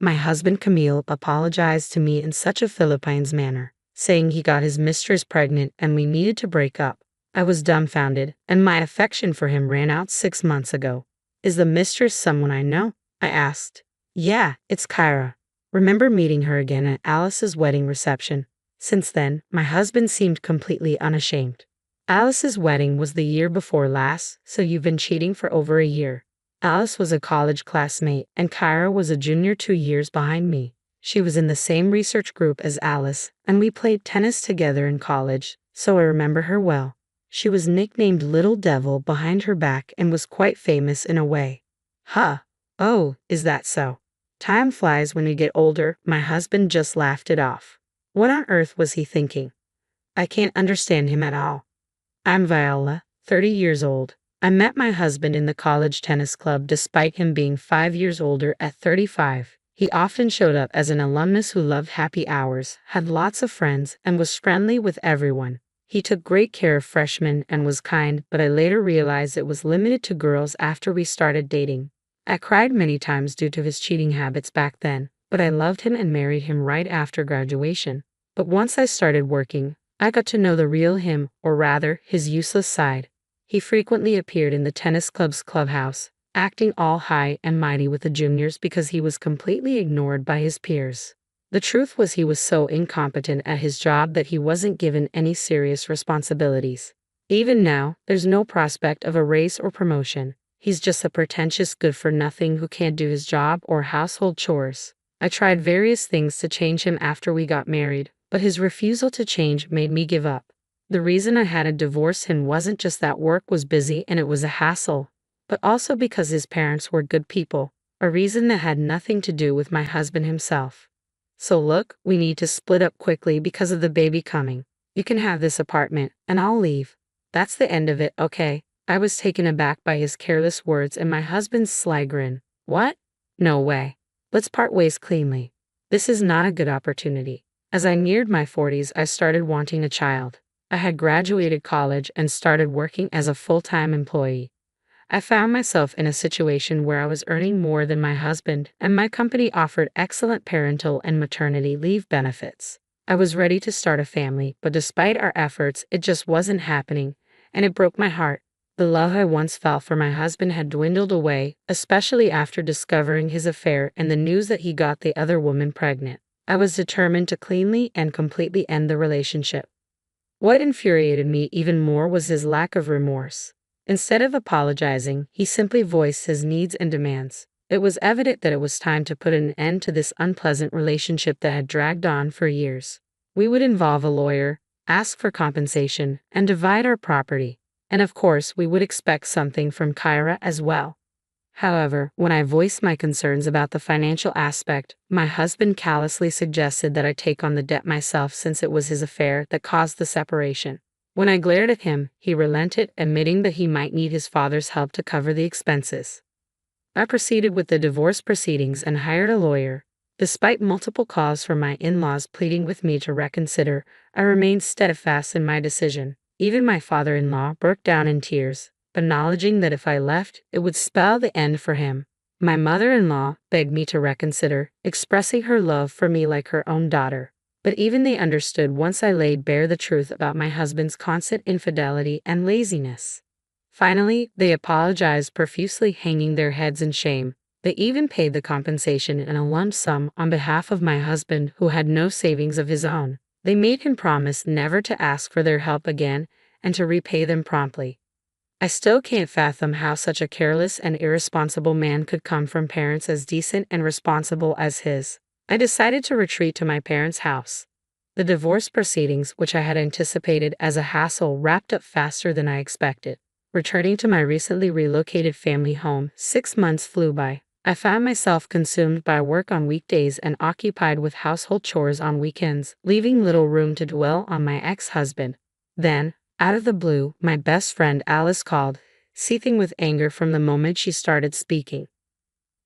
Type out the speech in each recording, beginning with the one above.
my husband Camille apologized to me in such a Philippines manner, saying he got his mistress pregnant and we needed to break up. I was dumbfounded, and my affection for him ran out 6 months ago. Is the mistress someone I know? I asked. Yeah, it's Kyra. Remember meeting her again at Alice's wedding reception. Since then, my husband seemed completely unashamed. Alice's wedding was the year before last, so you've been cheating for over a year. Alice was a college classmate, and Kyra was a junior 2 years behind me. She was in the same research group as Alice, and we played tennis together in college, so I remember her well. She was nicknamed Little Devil behind her back and was quite famous in a way. Huh. Oh, is that so? Time flies when we get older. My husband just laughed it off. What on earth was he thinking? I can't understand him at all. I'm Viola, 30 years old. I met my husband in the college tennis club despite him being 5 years older at 35. He often showed up as an alumnus who loved happy hours, had lots of friends, and was friendly with everyone. He took great care of freshmen and was kind, but I later realized it was limited to girls after we started dating. I cried many times due to his cheating habits back then, but I loved him and married him right after graduation. But once I started working, I got to know the real him, or rather, his useless side. He frequently appeared in the tennis club's clubhouse, acting all high and mighty with the juniors because he was completely ignored by his peers. The truth was he was so incompetent at his job that he wasn't given any serious responsibilities. Even now, there's no prospect of a raise or promotion. He's just a pretentious good-for-nothing who can't do his job or household chores. I tried various things to change him after we got married, but his refusal to change made me give up. The reason I had to divorce him wasn't just that work was busy and it was a hassle, but also because his parents were good people, a reason that had nothing to do with my husband himself. So look, we need to split up quickly because of the baby coming. You can have this apartment, and I'll leave. That's the end of it, okay? I was taken aback by his careless words and my husband's sly grin. What? No way. Let's part ways cleanly. This is not a good opportunity. As I neared my 40s, I started wanting a child. I had graduated college and started working as a full-time employee. I found myself in a situation where I was earning more than my husband, and my company offered excellent parental and maternity leave benefits. I was ready to start a family, but despite our efforts, it just wasn't happening, and it broke my heart. The love I once felt for my husband had dwindled away, especially after discovering his affair and the news that he got the other woman pregnant. I was determined to cleanly and completely end the relationship. What infuriated me even more was his lack of remorse. Instead of apologizing, he simply voiced his needs and demands. It was evident that it was time to put an end to this unpleasant relationship that had dragged on for years. We would involve a lawyer, ask for compensation, and divide our property. And of course, we would expect something from Kyra as well. However, when I voiced my concerns about the financial aspect, my husband callously suggested that I take on the debt myself since it was his affair that caused the separation. When I glared at him, he relented, admitting that he might need his father's help to cover the expenses. I proceeded with the divorce proceedings and hired a lawyer. Despite multiple calls from my in-laws pleading with me to reconsider, I remained steadfast in my decision. Even my father-in-law broke down in tears, acknowledging that if I left, it would spell the end for him. My mother-in-law begged me to reconsider, expressing her love for me like her own daughter. But even they understood once I laid bare the truth about my husband's constant infidelity and laziness. Finally, they apologized profusely, hanging their heads in shame. They even paid the compensation in a lump sum on behalf of my husband, who had no savings of his own. They made him promise never to ask for their help again and to repay them promptly. I still can't fathom how such a careless and irresponsible man could come from parents as decent and responsible as his. I decided to retreat to my parents' house. The divorce proceedings, which I had anticipated as a hassle, wrapped up faster than I expected. Returning to my recently relocated family home, 6 months flew by. I found myself consumed by work on weekdays and occupied with household chores on weekends, leaving little room to dwell on my ex-husband. Then, out of the blue, my best friend Alice called, seething with anger from the moment she started speaking.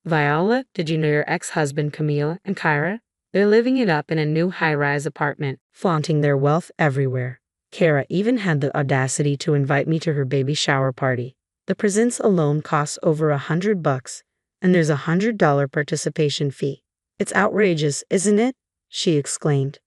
Viola, did you know your ex-husband Camille and Kyra? They're living it up in a new high-rise apartment, flaunting their wealth everywhere. Kyra even had the audacity to invite me to her baby shower party. The presents alone cost over $100, and there's a $100 participation fee. It's outrageous, isn't it? She exclaimed.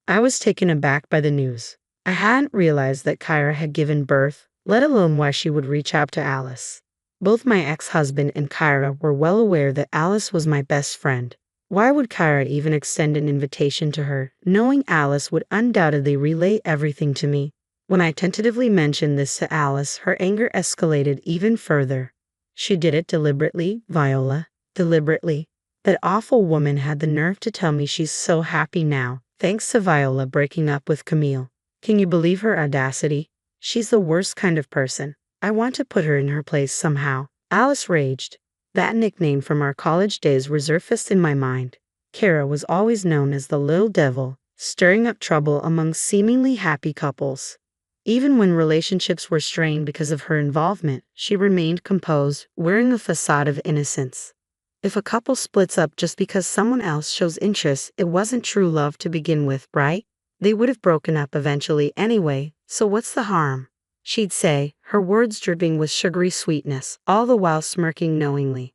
I was taken aback by the news. I hadn't realized that Kyra had given birth, let alone why she would reach out to Alice. Both my ex-husband and Kyra were well aware that Alice was my best friend. Why would Kyra even extend an invitation to her, knowing Alice would undoubtedly relay everything to me? When I tentatively mentioned this to Alice, her anger escalated even further. She did it deliberately, Viola. Deliberately. That awful woman had the nerve to tell me she's so happy now, thanks to Viola breaking up with Camille. Can you believe her audacity? She's the worst kind of person. I want to put her in her place somehow. Alice raged. That nickname from our college days resurfaced in my mind. Kara was always known as the little devil, stirring up trouble among seemingly happy couples. Even when relationships were strained because of her involvement, she remained composed, wearing a facade of innocence. If a couple splits up just because someone else shows interest, it wasn't true love to begin with, right? They would have broken up eventually anyway, so what's the harm? She'd say, her words dripping with sugary sweetness, all the while smirking knowingly.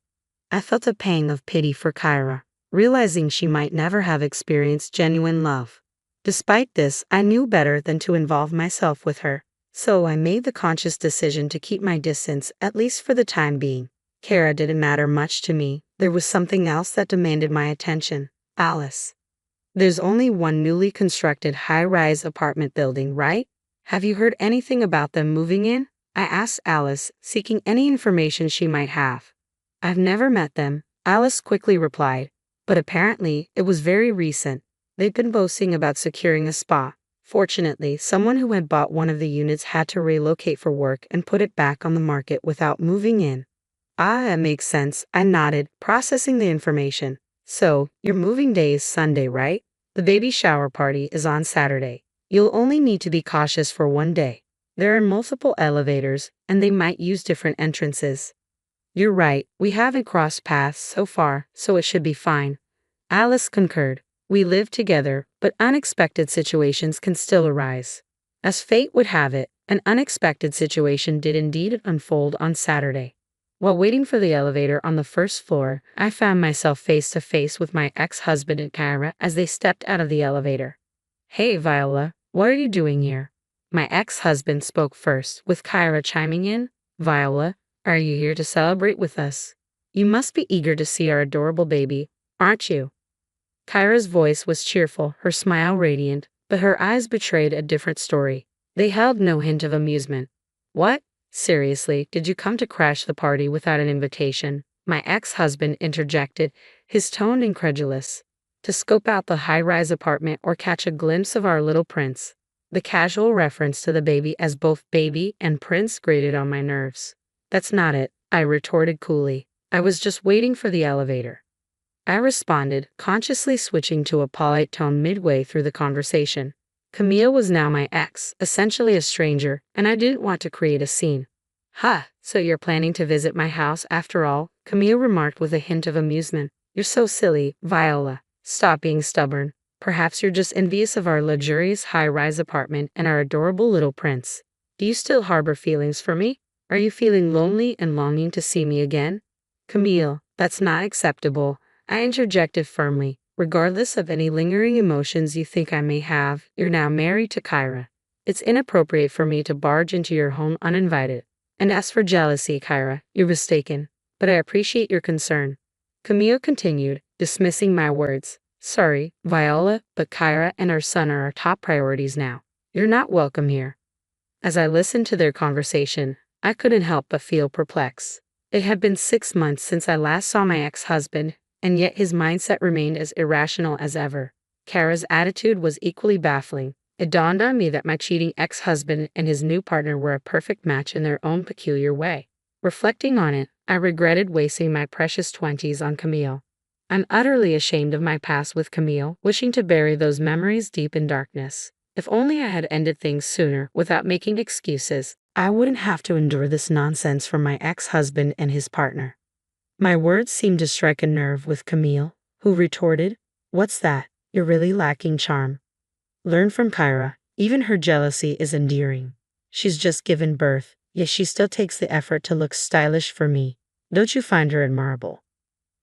I felt a pang of pity for Kyra, realizing she might never have experienced genuine love. Despite this, I knew better than to involve myself with her, so I made the conscious decision to keep my distance, at least for the time being. Kara didn't matter much to me. There was something else that demanded my attention. Alice. There's only one newly constructed high-rise apartment building, right? Have you heard anything about them moving in? I asked Alice, seeking any information she might have. I've never met them, Alice quickly replied, but apparently it was very recent. They'd been boasting about securing a spot. Fortunately, someone who had bought one of the units had to relocate for work and put it back on the market without moving in. Ah, that makes sense, I nodded, processing the information. So, your moving day is Sunday, right? The baby shower party is on Saturday. You'll only need to be cautious for one day. There are multiple elevators, and they might use different entrances. You're right, we haven't crossed paths so far, so it should be fine. Alice concurred. We live together, but unexpected situations can still arise. As fate would have it, an unexpected situation did indeed unfold on Saturday. While waiting for the elevator on the first floor, I found myself face to face with my ex-husband and Kyra as they stepped out of the elevator. Hey, Viola, what are you doing here? My ex-husband spoke first, with Kyra chiming in. Viola, are you here to celebrate with us? You must be eager to see our adorable baby, aren't you? Kyra's voice was cheerful, her smile radiant, but her eyes betrayed a different story. They held no hint of amusement. What? Seriously, did you come to crash the party without an invitation? My ex-husband interjected, his tone incredulous. To scope out the high-rise apartment or catch a glimpse of our little prince. The casual reference to the baby as both baby and prince grated on my nerves. That's not it, I retorted coolly. I was just waiting for the elevator. I responded, consciously switching to a polite tone midway through the conversation. Camille was now my ex, essentially a stranger, and I didn't want to create a scene. So you're planning to visit my house after all? Camille remarked with a hint of amusement. You're so silly, Viola. Stop being stubborn. Perhaps you're just envious of our luxurious high-rise apartment and our adorable little prince. Do you still harbor feelings for me? Are you feeling lonely and longing to see me again? Camille, that's not acceptable, I interjected firmly. Regardless of any lingering emotions you think I may have, you're now married to Kyra. It's inappropriate for me to barge into your home uninvited. And as for jealousy, Kyra, you're mistaken. But I appreciate your concern. Camille continued, dismissing my words. Sorry, Viola, but Kyra and our son are our top priorities now. You're not welcome here. As I listened to their conversation, I couldn't help but feel perplexed. It had been 6 months since I last saw my ex-husband, and yet his mindset remained as irrational as ever. Kara's attitude was equally baffling. It dawned on me that my cheating ex-husband and his new partner were a perfect match in their own peculiar way. Reflecting on it, I regretted wasting my precious 20s on Camille. I'm utterly ashamed of my past with Camille, wishing to bury those memories deep in darkness. If only I had ended things sooner without making excuses, I wouldn't have to endure this nonsense from my ex-husband and his partner. My words seemed to strike a nerve with Camille, who retorted, What's that? You're really lacking charm. Learn from Kyra. Even her jealousy is endearing. She's just given birth, yet she still takes the effort to look stylish for me. Don't you find her admirable?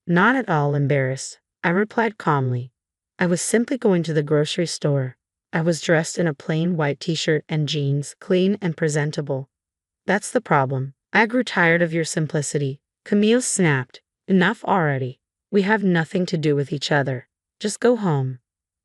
Not at all embarrassed, I replied calmly. I was simply going to the grocery store. I was dressed in a plain white t-shirt and jeans, clean and presentable. That's the problem. I grew tired of your simplicity. Camille snapped. Enough already. We have nothing to do with each other. Just go home.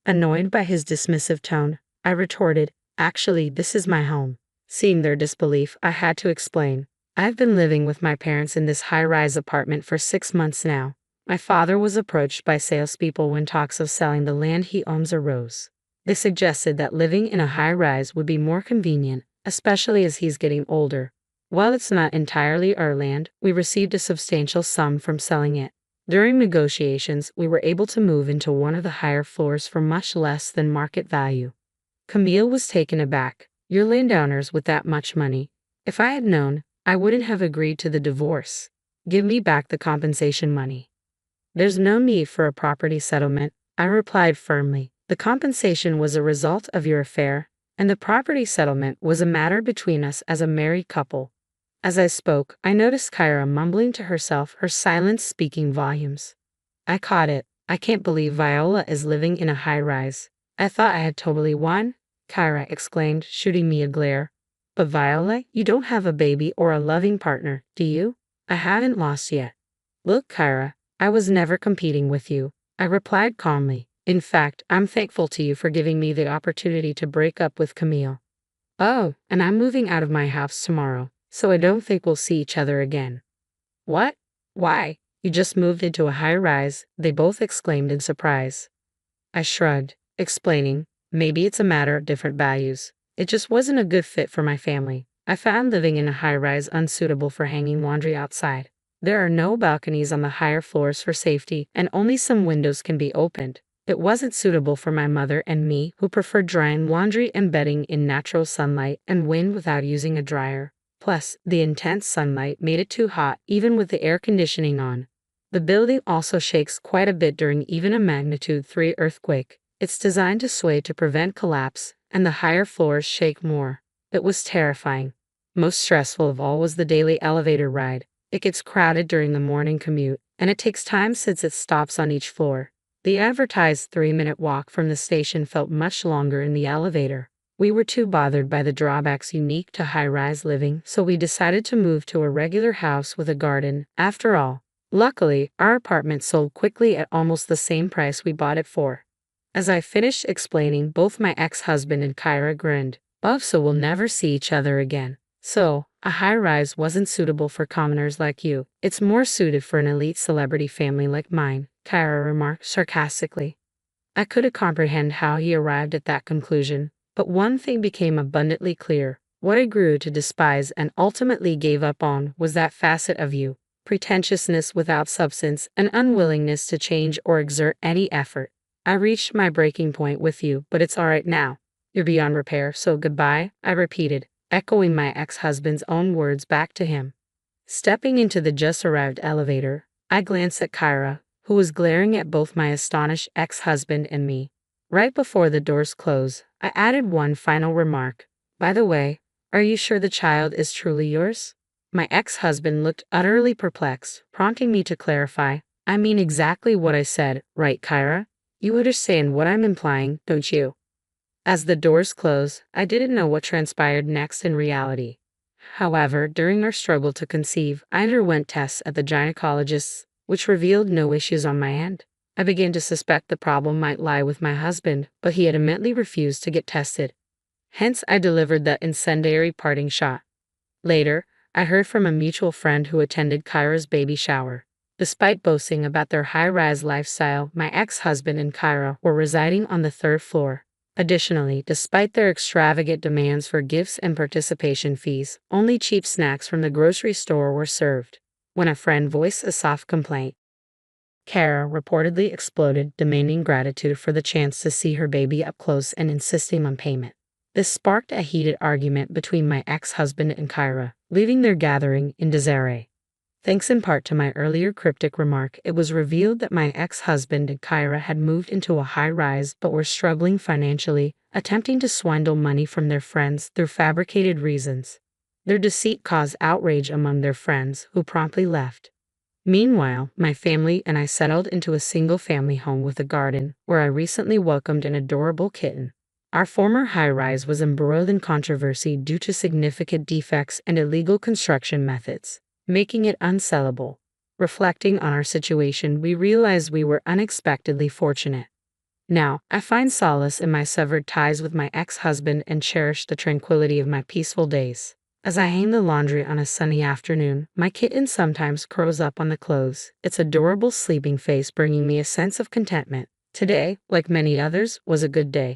Annoyed by his dismissive tone, I retorted, actually, this is my home. Seeing their disbelief, I had to explain. I've been living with my parents in this high-rise apartment for 6 months now. My father was approached by salespeople when talks of selling the land he owns arose. They suggested that living in a high-rise would be more convenient, especially as he's getting older. While it's not entirely our land, we received a substantial sum from selling it. During negotiations, we were able to move into one of the higher floors for much less than market value. Camille was taken aback. You're landowners with that much money. If I had known, I wouldn't have agreed to the divorce. Give me back the compensation money. There's no need for a property settlement, I replied firmly. The compensation was a result of your affair, and the property settlement was a matter between us as a married couple. As I spoke, I noticed Kyra mumbling to herself, her silence speaking volumes. I caught it. I can't believe Viola is living in a high-rise. I thought I had totally won, Kyra exclaimed, shooting me a glare. But Viola, you don't have a baby or a loving partner, do you? I haven't lost yet. Look, Kyra, I was never competing with you, I replied calmly. In fact, I'm thankful to you for giving me the opportunity to break up with Camille. Oh, and I'm moving out of my house tomorrow, so I don't think we'll see each other again. What? Why? You just moved into a high-rise, they both exclaimed in surprise. I shrugged, explaining, maybe it's a matter of different values. It just wasn't a good fit for my family. I found living in a high-rise unsuitable for hanging laundry outside. There are no balconies on the higher floors for safety, and only some windows can be opened. It wasn't suitable for my mother and me, who preferred drying laundry and bedding in natural sunlight and wind without using a dryer. Plus, the intense sunlight made it too hot even with the air conditioning on. The building also shakes quite a bit during even a magnitude 3 earthquake. It's designed to sway to prevent collapse, and the higher floors shake more. It was terrifying. Most stressful of all was the daily elevator ride. It gets crowded during the morning commute, and it takes time since it stops on each floor. The advertised 3-minute walk from the station felt much longer in the elevator. We were too bothered by the drawbacks unique to high-rise living, so we decided to move to a regular house with a garden. After all, luckily, our apartment sold quickly at almost the same price we bought it for. As I finished explaining, both my ex-husband and Kyra grinned. Oh, so we'll never see each other again. So, a high-rise wasn't suitable for commoners like you. It's more suited for an elite celebrity family like mine, Kyra remarked sarcastically. I couldn't comprehend how he arrived at that conclusion, but one thing became abundantly clear. What I grew to despise and ultimately gave up on was that facet of you, pretentiousness without substance, an unwillingness to change or exert any effort. I reached my breaking point with you, but it's all right now. You're beyond repair, so goodbye, I repeated, echoing my ex-husband's own words back to him. Stepping into the just-arrived elevator, I glanced at Kyra, who was glaring at both my astonished ex-husband and me. Right before the doors closed, I added one final remark. By the way, are you sure the child is truly yours? My ex-husband looked utterly perplexed, prompting me to clarify. I mean exactly what I said, right, Kyra? You understand what I'm implying, don't you? As the doors closed, I didn't know what transpired next in reality. However, during our struggle to conceive, I underwent tests at the gynecologist, which revealed no issues on my end. I began to suspect the problem might lie with my husband, but he adamantly refused to get tested. Hence, I delivered the incendiary parting shot. Later, I heard from a mutual friend who attended Kyra's baby shower. Despite boasting about their high-rise lifestyle, my ex-husband and Kyra were residing on the 3rd floor. Additionally, despite their extravagant demands for gifts and participation fees, only cheap snacks from the grocery store were served. When a friend voiced a soft complaint, Kyra reportedly exploded, demanding gratitude for the chance to see her baby up close and insisting on payment. This sparked a heated argument between my ex-husband and Kyra, leaving their gathering in disarray. Thanks in part to my earlier cryptic remark, it was revealed that my ex-husband and Kyra had moved into a high-rise but were struggling financially, attempting to swindle money from their friends through fabricated reasons. Their deceit caused outrage among their friends, who promptly left. Meanwhile, my family and I settled into a single-family home with a garden, where I recently welcomed an adorable kitten. Our former high-rise was embroiled in controversy due to significant defects and illegal construction methods, making it unsellable. Reflecting on our situation, we realized we were unexpectedly fortunate. Now, I find solace in my severed ties with my ex-husband and cherish the tranquility of my peaceful days. As I hang the laundry on a sunny afternoon, my kitten sometimes curls up on the clothes, its adorable sleeping face bringing me a sense of contentment. Today, like many others, was a good day.